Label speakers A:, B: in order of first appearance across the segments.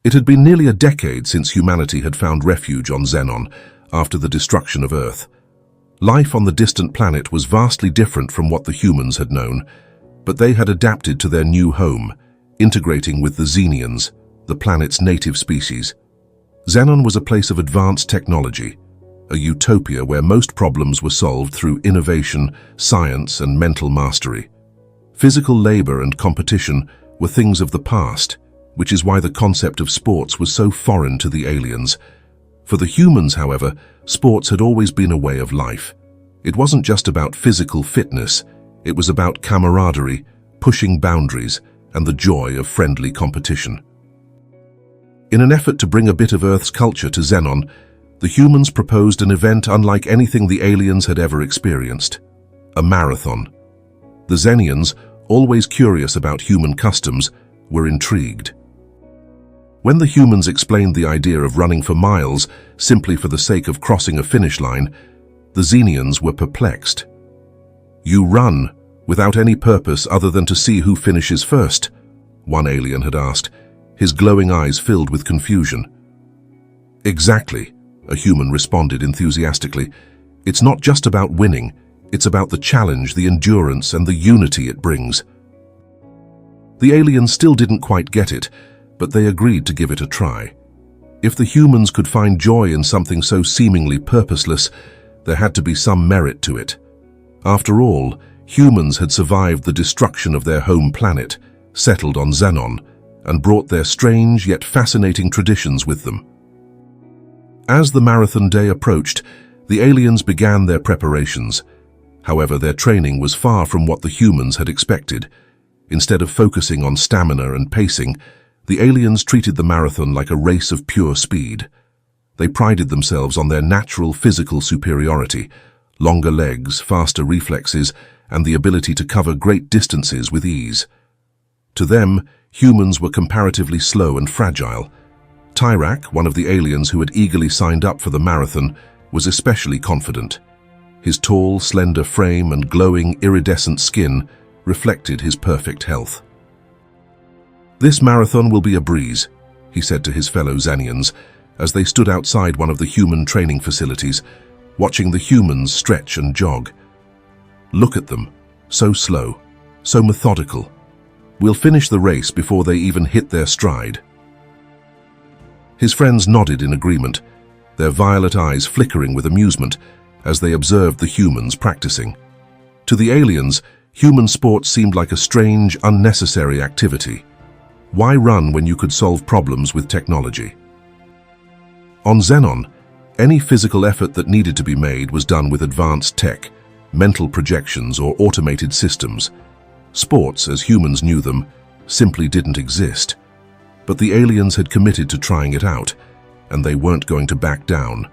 A: It had been nearly a decade since humanity had found refuge on Xenon after the destruction of Earth. Life on the distant planet was vastly different from what the humans had known, but they had adapted to their new home, integrating with the Xenians, the planet's native species. Xenon was a place of advanced technology, a utopia where most problems were solved through innovation, science, and mental mastery. Physical labor and competition were things of the past, which is why the concept of sports was so foreign to the aliens. For the humans, however, sports had always been a way of life. It wasn't just about physical fitness, it was about camaraderie, pushing boundaries, and the joy of friendly competition. In an effort to bring a bit of Earth's culture to Xenon, the humans proposed an event unlike anything the aliens had ever experienced: a marathon. The Xenians, always curious about human customs, were intrigued. When the humans explained the idea of running for miles simply for the sake of crossing a finish line, the Xenians were perplexed. "You run without any purpose other than to see who finishes first?" one alien had asked, his glowing eyes filled with confusion. "Exactly," a human responded enthusiastically. "It's not just about winning, it's about the challenge, the endurance, and the unity it brings." The aliens still didn't quite get it, but they agreed to give it a try. If the humans could find joy in something so seemingly purposeless, there had to be some merit to it. After all, humans had survived the destruction of their home planet, settled on Xenon, and brought their strange yet fascinating traditions with them. As the marathon day approached, the aliens began their preparations. However, their training was far from what the humans had expected. Instead of focusing on stamina and pacing, the aliens treated the marathon like a race of pure speed. They prided themselves on their natural physical superiority: longer legs, faster reflexes, and the ability to cover great distances with ease. To them, humans were comparatively slow and fragile. Tyrak, one of the aliens who had eagerly signed up for the marathon, was especially confident. His tall, slender frame and glowing, iridescent skin reflected his perfect health. "This marathon will be a breeze," he said to his fellow Xenians as they stood outside one of the human training facilities, watching the humans stretch and jog. "Look at them, so slow, so methodical. We'll finish the race before they even hit their stride." His friends nodded in agreement, their violet eyes flickering with amusement as they observed the humans practicing. To the aliens, human sports seemed like a strange, unnecessary activity. Why run when you could solve problems with technology? On Xenon, any physical effort that needed to be made was done with advanced tech, mental projections, or automated systems. Sports, as humans knew them, simply didn't exist. But the aliens had committed to trying it out, and they weren't going to back down.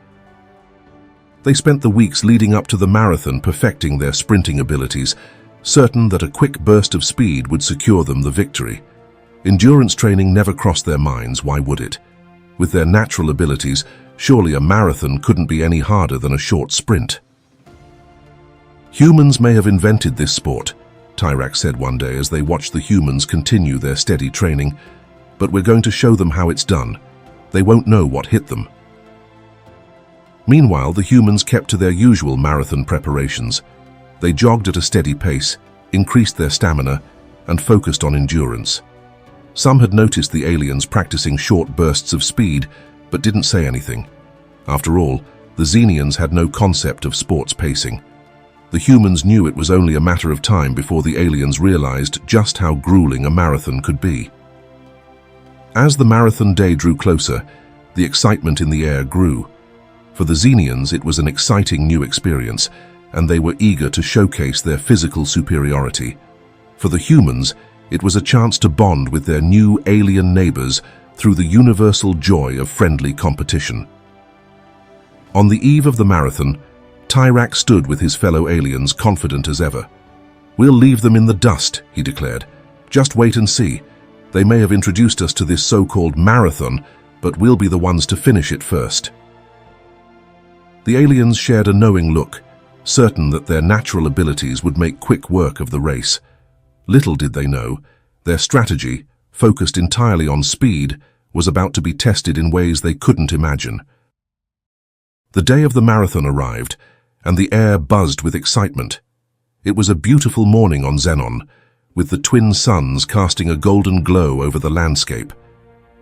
A: They spent the weeks leading up to the marathon perfecting their sprinting abilities, certain that a quick burst of speed would secure them the victory. Endurance training never crossed their minds, why would it? With their natural abilities, surely a marathon couldn't be any harder than a short sprint. "Humans may have invented this sport," Tyrak said one day as they watched the humans continue their steady training, "but we're going to show them how it's done. They won't know what hit them." Meanwhile, the humans kept to their usual marathon preparations. They jogged at a steady pace, increased their stamina, and focused on endurance. Some had noticed the aliens practicing short bursts of speed, but didn't say anything. After all, the Xenians had no concept of sports pacing. The humans knew it was only a matter of time before the aliens realized just how grueling a marathon could be. As the marathon day drew closer, the excitement in the air grew. For the Xenians, it was an exciting new experience, and they were eager to showcase their physical superiority. For the humans, it was a chance to bond with their new alien neighbors through the universal joy of friendly competition. On the eve of the marathon, Tyrak stood with his fellow aliens, confident as ever. "We'll leave them in the dust," he declared. "Just wait and see. They may have introduced us to this so-called marathon, but we'll be the ones to finish it first." The aliens shared a knowing look, certain that their natural abilities would make quick work of the race. Little did they know, their strategy, focused entirely on speed, was about to be tested in ways they couldn't imagine. The day of the marathon arrived, and the air buzzed with excitement. It was a beautiful morning on Xenon, with the twin suns casting a golden glow over the landscape.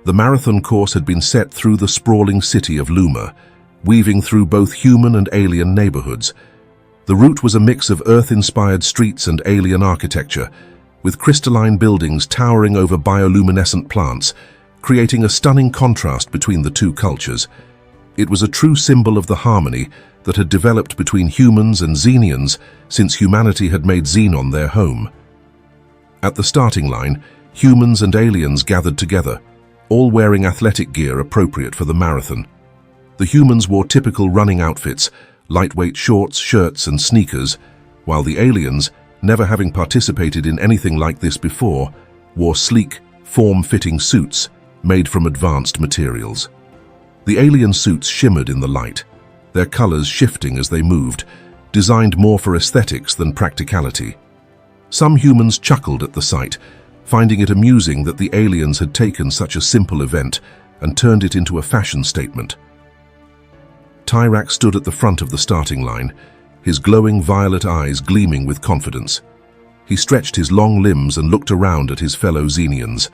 A: The marathon course had been set through the sprawling city of Luma, weaving through both human and alien neighborhoods. The route was a mix of Earth-inspired streets and alien architecture, with crystalline buildings towering over bioluminescent plants, creating a stunning contrast between the two cultures. It was a true symbol of the harmony that had developed between humans and Xenians since humanity had made Xenon their home. At the starting line, humans and aliens gathered together, all wearing athletic gear appropriate for the marathon. The humans wore typical running outfits, lightweight shorts, shirts, and sneakers, while the aliens, never having participated in anything like this before, wore sleek, form-fitting suits made from advanced materials. The alien suits shimmered in the light, their colors shifting as they moved, designed more for aesthetics than practicality. Some humans chuckled at the sight, finding it amusing that the aliens had taken such a simple event and turned it into a fashion statement. Tyrak stood at the front of the starting line, his glowing violet eyes gleaming with confidence. He stretched his long limbs and looked around at his fellow Xenians.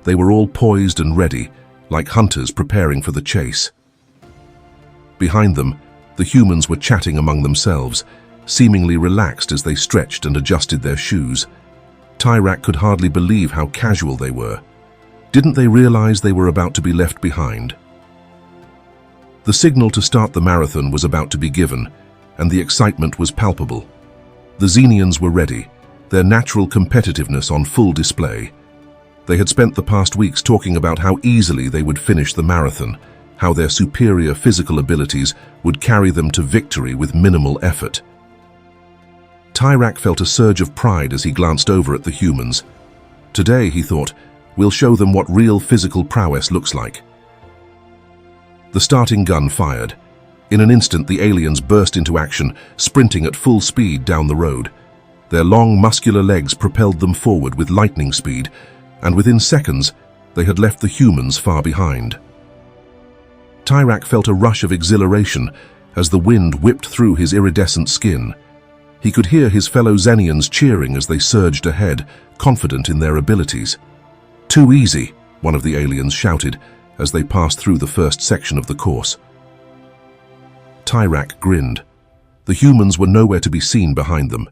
A: They were all poised and ready, like hunters preparing for the chase. Behind them, the humans were chatting among themselves, seemingly relaxed as they stretched and adjusted their shoes. Tyrak could hardly believe how casual they were. Didn't they realize they were about to be left behind? The signal to start the marathon was about to be given, and the excitement was palpable. The Xenians were ready, their natural competitiveness on full display. They had spent the past weeks talking about how easily they would finish the marathon, how their superior physical abilities would carry them to victory with minimal effort. Tyrak felt a surge of pride as he glanced over at the humans. Today, he thought, we'll show them what real physical prowess looks like. The starting gun fired. In an instant, the aliens burst into action, sprinting at full speed down the road. Their long, muscular legs propelled them forward with lightning speed, and within seconds, they had left the humans far behind. Tyrak felt a rush of exhilaration as the wind whipped through his iridescent skin. He could hear his fellow Xenians cheering as they surged ahead, confident in their abilities. "Too easy," one of the aliens shouted as they passed through the first section of the course. Tyrak grinned. The humans were nowhere to be seen behind them.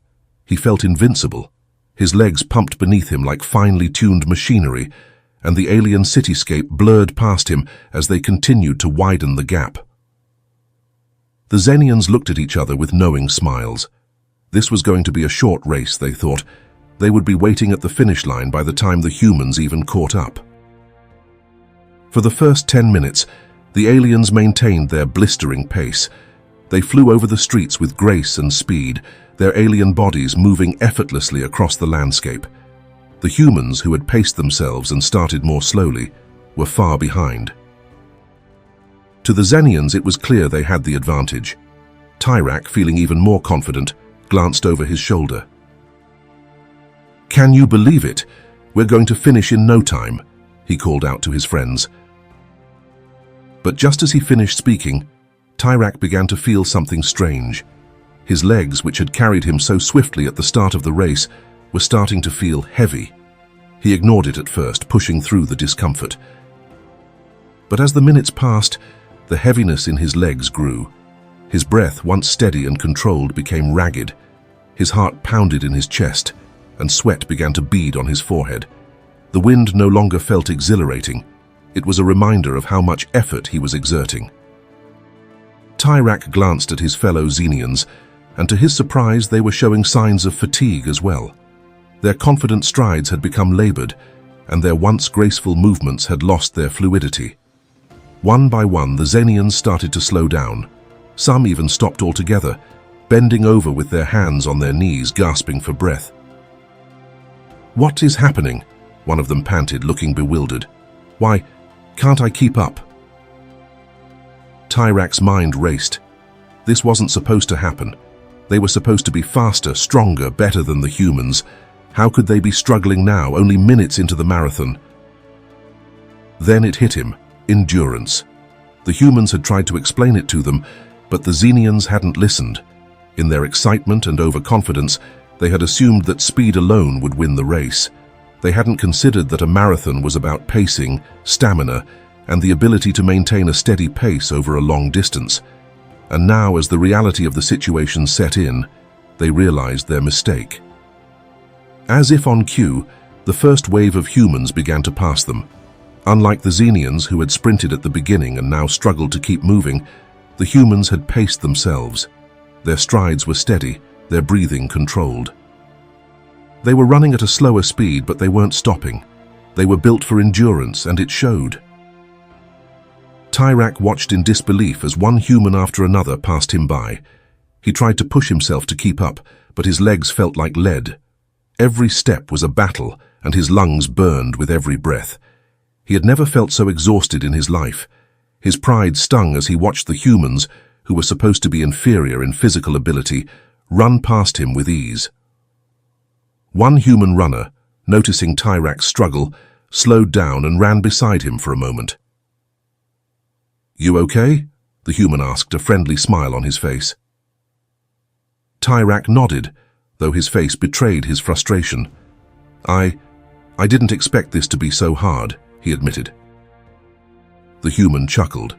A: He felt invincible. His legs pumped beneath him like finely tuned machinery, and the alien cityscape blurred past him as they continued to widen the gap. The Xenians looked at each other with knowing smiles. This was going to be a short race, they thought. They would be waiting at the finish line by the time the humans even caught up. For the first 10 minutes, the aliens maintained their blistering pace. They flew over the streets with grace and speed, their alien bodies moving effortlessly across the landscape. The humans, who had paced themselves and started more slowly, were far behind. To the Xenians, it was clear they had the advantage. Tyrak, feeling even more confident, glanced over his shoulder. "Can you believe it? We're going to finish in no time," he called out to his friends. But just as he finished speaking, Tyrak began to feel something strange. His legs, which had carried him so swiftly at the start of the race, were starting to feel heavy. He ignored it at first, pushing through the discomfort. But as the minutes passed, the heaviness in his legs grew. His breath, once steady and controlled, became ragged. His heart pounded in his chest, and sweat began to bead on his forehead. The wind no longer felt exhilarating. It was a reminder of how much effort he was exerting. Tyrak glanced at his fellow Xenians, and to his surprise, they were showing signs of fatigue as well. Their confident strides had become labored, and their once graceful movements had lost their fluidity. One by one, the Xenians started to slow down. Some even stopped altogether, bending over with their hands on their knees, gasping for breath. "What is happening?" one of them panted, looking bewildered. "Why, can't I keep up?" Tyrak's mind raced. This wasn't supposed to happen. They were supposed to be faster, stronger, better than the humans. How could they be struggling now, only minutes into the marathon? Then it hit him: endurance. The humans had tried to explain it to them, but the Xenians hadn't listened. In their excitement and overconfidence, they had assumed that speed alone would win the race. They hadn't considered that a marathon was about pacing, stamina, and the ability to maintain a steady pace over a long distance. And now, as the reality of the situation set in, they realized their mistake. As if on cue, the first wave of humans began to pass them. Unlike the Xenians, who had sprinted at the beginning and now struggled to keep moving, the humans had paced themselves. Their strides were steady, their breathing controlled. They were running at a slower speed, but they weren't stopping. They were built for endurance, and it showed. Tyrak watched in disbelief as one human after another passed him by. He tried to push himself to keep up, but his legs felt like lead. Every step was a battle, and his lungs burned with every breath. He had never felt so exhausted in his life. His pride stung as he watched the humans, who were supposed to be inferior in physical ability, run past him with ease. One human runner, noticing Tyrak's struggle, slowed down and ran beside him for a moment. "You okay?" the human asked, a friendly smile on his face. Tyrak nodded, though his face betrayed his frustration. I didn't expect this to be so hard," he admitted. The human chuckled.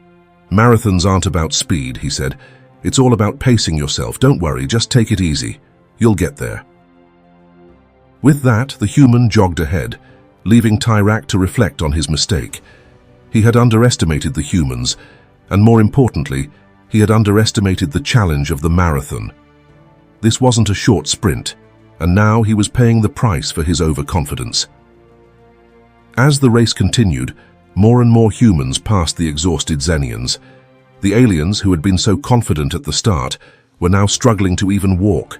A: "Marathons aren't about speed," he said. "It's all about pacing yourself. Don't worry, just take it easy. You'll get there." With that, the human jogged ahead, leaving Tyrak to reflect on his mistake. He had underestimated the humans, and more importantly, he had underestimated the challenge of the marathon. This wasn't a short sprint, and now he was paying the price for his overconfidence. As the race continued, more and more humans passed the exhausted Xenians. The aliens, who had been so confident at the start, were now struggling to even walk.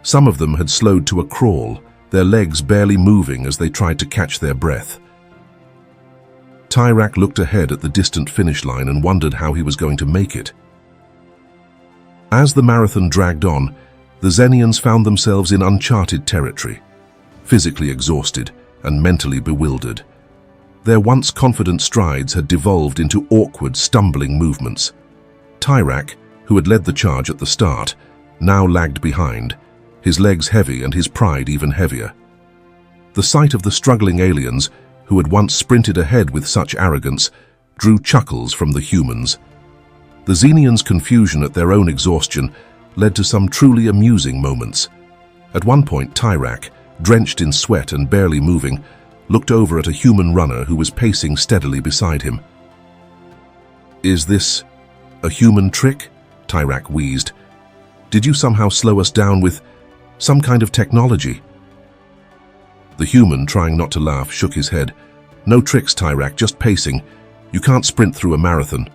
A: Some of them had slowed to a crawl, their legs barely moving as they tried to catch their breath. Tyrak looked ahead at the distant finish line and wondered how he was going to make it. As the marathon dragged on, the Xenians found themselves in uncharted territory, physically exhausted and mentally bewildered. Their once confident strides had devolved into awkward, stumbling movements. Tyrak, who had led the charge at the start, now lagged behind, his legs heavy and his pride even heavier. The sight of the struggling aliens, who had once sprinted ahead with such arrogance, drew chuckles from the humans. The Xenians' confusion at their own exhaustion led to some truly amusing moments. At one point, Tyrak, drenched in sweat and barely moving, looked over at a human runner who was pacing steadily beside him. "Is this a human trick?" Tyrak wheezed. "Did you somehow slow us down with some kind of technology?" The human, trying not to laugh, shook his head. "No tricks, Tyrak, just pacing. You can't sprint through a marathon."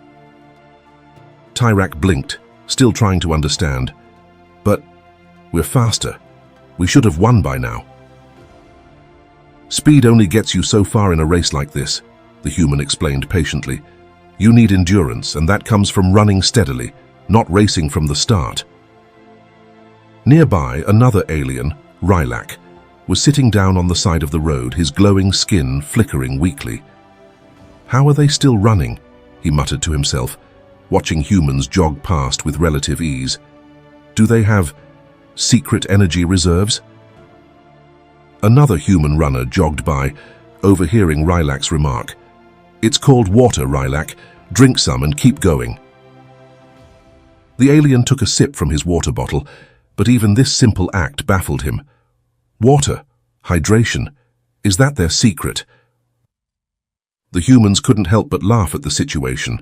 A: Tyrak blinked, still trying to understand. "But we're faster. We should have won by now." "Speed only gets you so far in a race like this," the human explained patiently. "You need endurance, and that comes from running steadily, not racing from the start." Nearby, another alien, Rylak, was sitting down on the side of the road, his glowing skin flickering weakly. "How are they still running?" he muttered to himself, watching humans jog past with relative ease. "Do they have secret energy reserves?" Another human runner jogged by, overhearing Rylak's remark. "It's called water, Rylak. Drink some and keep going." The alien took a sip from his water bottle, but even this simple act baffled him. Water, hydration, is that their secret? The humans couldn't help but laugh at the situation.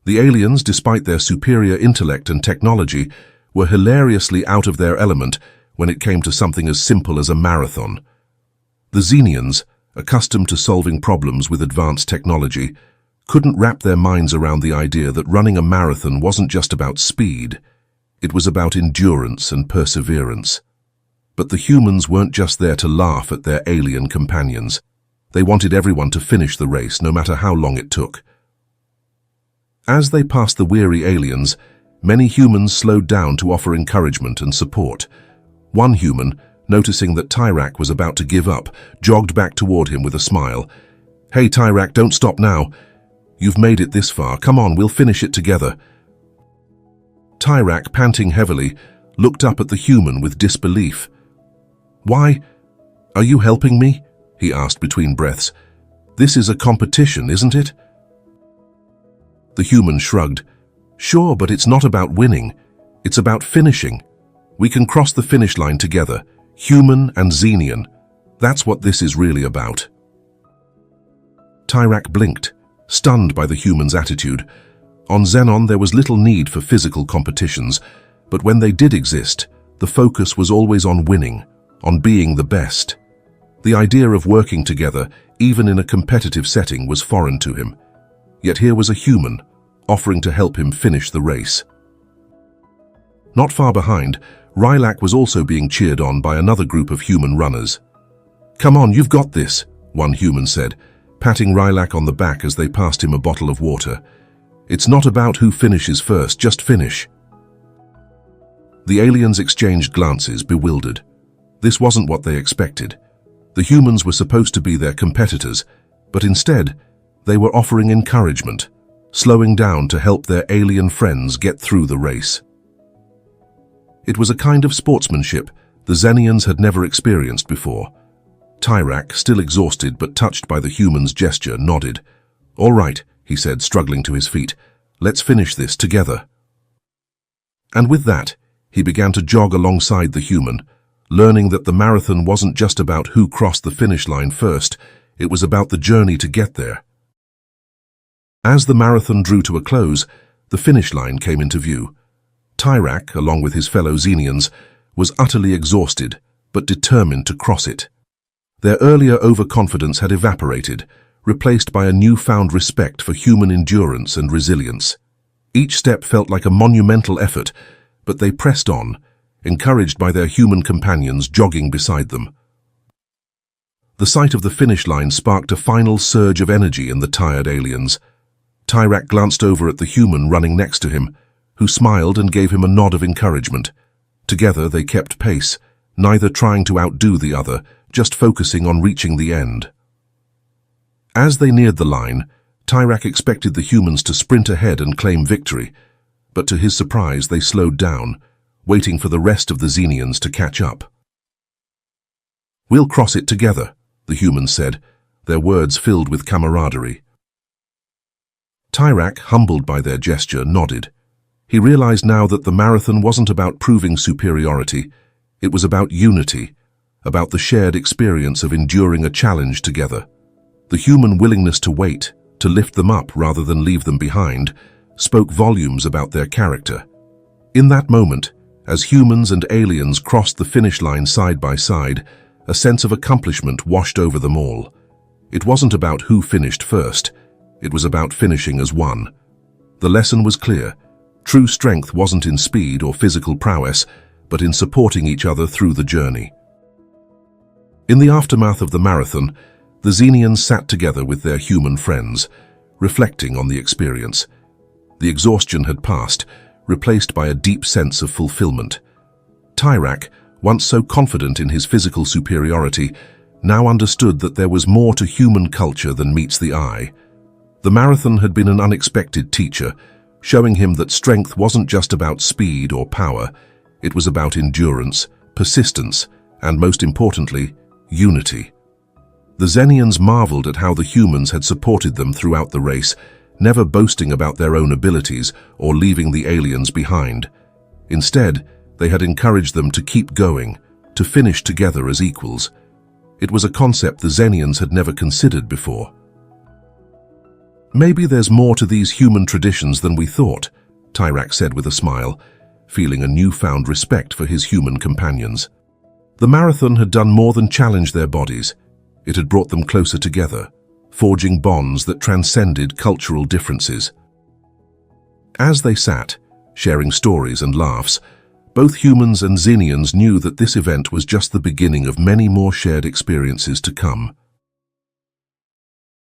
A: The aliens, despite their superior intellect and technology, were hilariously out of their element when it came to something as simple as a marathon. The Xenians, accustomed to solving problems with advanced technology, couldn't wrap their minds around the idea that running a marathon wasn't just about speed. It was about endurance and perseverance. But the humans weren't just there to laugh at their alien companions. They wanted everyone to finish the race, no matter how long it took. As they passed the weary aliens, many humans slowed down to offer encouragement and support. One human, noticing that Tyrak was about to give up, jogged back toward him with a smile. "Hey, Tyrak, don't stop now. You've made it this far. Come on, we'll finish it together." Tyrak, panting heavily, looked up at the human with disbelief. "Why? Are you helping me?" he asked between breaths. "This is a competition, isn't it?" The human shrugged. "Sure, but it's not about winning. It's about finishing. We can cross the finish line together, human and Xenian. That's what this is really about." Tyrak blinked, stunned by the human's attitude. On Xenon, there was little need for physical competitions, but when they did exist, the focus was always on winning, on being the best. The idea of working together, even in a competitive setting, was foreign to him. Yet here was a human, offering to help him finish the race. Not far behind, Rylak was also being cheered on by another group of human runners. "Come on, you've got this," one human said, patting Rylak on the back as they passed him a bottle of water. "It's not about who finishes first, just finish." The aliens exchanged glances, bewildered. This wasn't what they expected. The humans were supposed to be their competitors, but instead, they were offering encouragement, slowing down to help their alien friends get through the race. It was a kind of sportsmanship the Xenians had never experienced before. Tyrak, still exhausted but touched by the human's gesture, nodded. "All right," he said, struggling to his feet. "Let's finish this together." And with that, he began to jog alongside the human, learning that the marathon wasn't just about who crossed the finish line first, it was about the journey to get there. As the marathon drew to a close, the finish line came into view. Tyrak, along with his fellow Xenians, was utterly exhausted, but determined to cross it. Their earlier overconfidence had evaporated, replaced by a newfound respect for human endurance and resilience. Each step felt like a monumental effort, but they pressed on, encouraged by their human companions jogging beside them. The sight of the finish line sparked a final surge of energy in the tired aliens. Tyrak glanced over at the human running next to him, who smiled and gave him a nod of encouragement. Together they kept pace, neither trying to outdo the other, just focusing on reaching the end. As they neared the line, Tyrak expected the humans to sprint ahead and claim victory, but to his surprise they slowed down, waiting for the rest of the Xenians to catch up. "We'll cross it together," the humans said, their words filled with camaraderie. Tyrak, humbled by their gesture, nodded. He realized now that the marathon wasn't about proving superiority, it was about unity, about the shared experience of enduring a challenge together. The human willingness to wait, to lift them up rather than leave them behind, spoke volumes about their character. In that moment, as humans and aliens crossed the finish line side by side, a sense of accomplishment washed over them all. It wasn't about who finished first, it was about finishing as one. The lesson was clear. True strength wasn't in speed or physical prowess, but in supporting each other through the journey. In the aftermath of the marathon, the Xenians sat together with their human friends, reflecting on the experience. The exhaustion had passed, replaced by a deep sense of fulfillment. Tyrak, once so confident in his physical superiority, now understood that there was more to human culture than meets the eye. The marathon had been an unexpected teacher, showing him that strength wasn't just about speed or power, it was about endurance, persistence, and most importantly, unity. The Xenians marveled at how the humans had supported them throughout the race, never boasting about their own abilities or leaving the aliens behind. Instead, they had encouraged them to keep going, to finish together as equals. It was a concept the Xenians had never considered before. "Maybe there's more to these human traditions than we thought," Tyrak said with a smile, feeling a newfound respect for his human companions. The marathon had done more than challenge their bodies. It had brought them closer together, forging bonds that transcended cultural differences. As they sat, sharing stories and laughs, both humans and Xenians knew that this event was just the beginning of many more shared experiences to come.